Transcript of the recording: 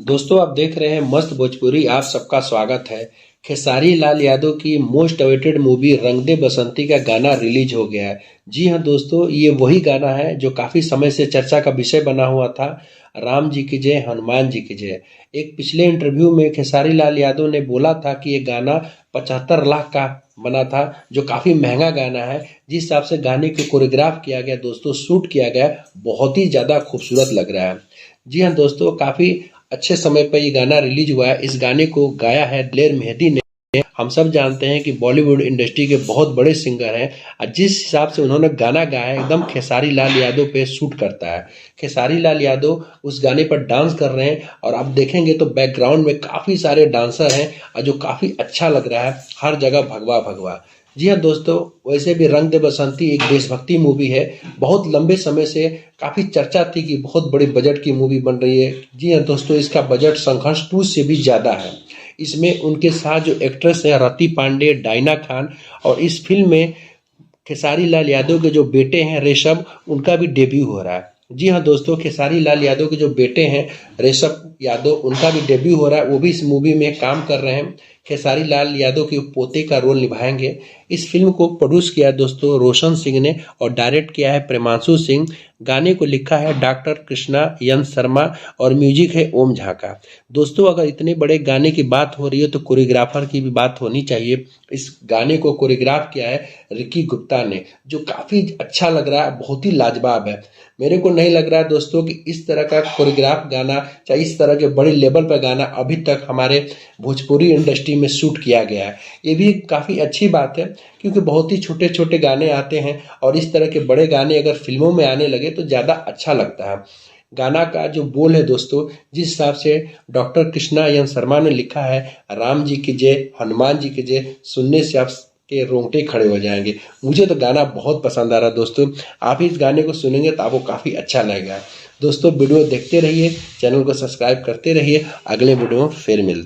दोस्तों आप देख रहे हैं मस्त भोजपुरी। आप सबका स्वागत है। खेसारी लाल यादव की मोस्ट अवेटेड मूवी रंग दे बसंती का गाना रिलीज हो गया है। जी हाँ दोस्तों, ये वही गाना है जो काफी समय से चर्चा का विषय बना हुआ था। राम जी की जय, हनुमान जी की जय। एक पिछले इंटरव्यू में खेसारी लाल यादव ने बोला था कि ये गाना 75 लाख का बना था, जो काफी महंगा गाना है। जिस हिसाब से गाने को कोरियोग्राफ किया गया दोस्तों, शूट किया गया, बहुत ही ज्यादा खूबसूरत लग रहा है। जी हाँ दोस्तों, काफी अच्छे समय पर ये गाना रिलीज हुआ है। इस गाने को गाया है दिलेर मेहंदी ने। हम सब जानते हैं कि बॉलीवुड इंडस्ट्री के बहुत बड़े सिंगर हैं और जिस हिसाब से उन्होंने गाना गाया है एकदम खेसारी लाल यादव पे सूट करता है। खेसारी लाल यादव उस गाने पर डांस कर रहे हैं और आप देखेंगे तो बैकग्राउंड में काफी सारे डांसर हैं और जो काफी अच्छा लग रहा है। हर जगह भगवा भगवा। जी हाँ दोस्तों, वैसे भी रंग दे बसंती एक देशभक्ति मूवी है। बहुत लंबे समय से काफी चर्चा थी कि बहुत बड़े बजट की मूवी बन रही है। जी हाँ दोस्तों, इसका बजट संघर्ष 2 से भी ज्यादा है। इसमें उनके साथ जो एक्ट्रेस है रति पांडे, डायना खान, और इस फिल्म में खेसारी लाल यादव के जो बेटे हैं ऋषभ, उनका भी डेब्यू हो रहा है। जी हाँ दोस्तों, खेसारी लाल यादव के जो बेटे हैं ऋषभ यादव, उनका भी डेब्यू हो रहा है। वो भी इस मूवी में काम कर रहे हैं। खेसारी लाल यादव के पोते का रोल निभाएंगे। इस फिल्म को प्रोड्यूस किया है दोस्तों रोशन सिंह ने और डायरेक्ट किया है प्रेमांशु सिंह। गाने को लिखा है डॉक्टर कृष्णा यन शर्मा और म्यूजिक है ओम झा का। दोस्तों अगर इतने बड़े गाने की बात हो रही है तो कोरियोग्राफर की भी बात होनी चाहिए। इस गाने को कोरियोग्राफ किया है रिकी गुप्ता ने, जो काफी अच्छा लग रहा है, बहुत ही लाजवाब है। मेरे को नहीं लग रहा है दोस्तों कि इस तरह का कोरियोग्राफ गाना, चाहे इस तरह के बड़े लेवल पर गाना अभी तक हमारे भोजपुरी इंडस्ट्री में शूट किया गया है। ये भी काफी अच्छी बात है क्योंकि बहुत ही छोटे छोटे गाने आते हैं और इस तरह के बड़े गाने अगर फिल्मों में आने लगे तो ज्यादा अच्छा लगता है। गाना का जो बोल है दोस्तों, जिस हिसाब से डॉक्टर कृष्णा यन शर्मा ने लिखा है, राम जी की जय, हनुमान जी की जय, सुनने से आप के रोंगटे खड़े हो जाएंगे। मुझे तो गाना बहुत पसंद आ रहा है दोस्तों। आप इस गाने को सुनेंगे तो आपको काफी अच्छा लगेगा। दोस्तों वीडियो देखते रहिए, चैनल को सब्सक्राइब करते रहिए। अगले वीडियो में फिर मिलते हैं।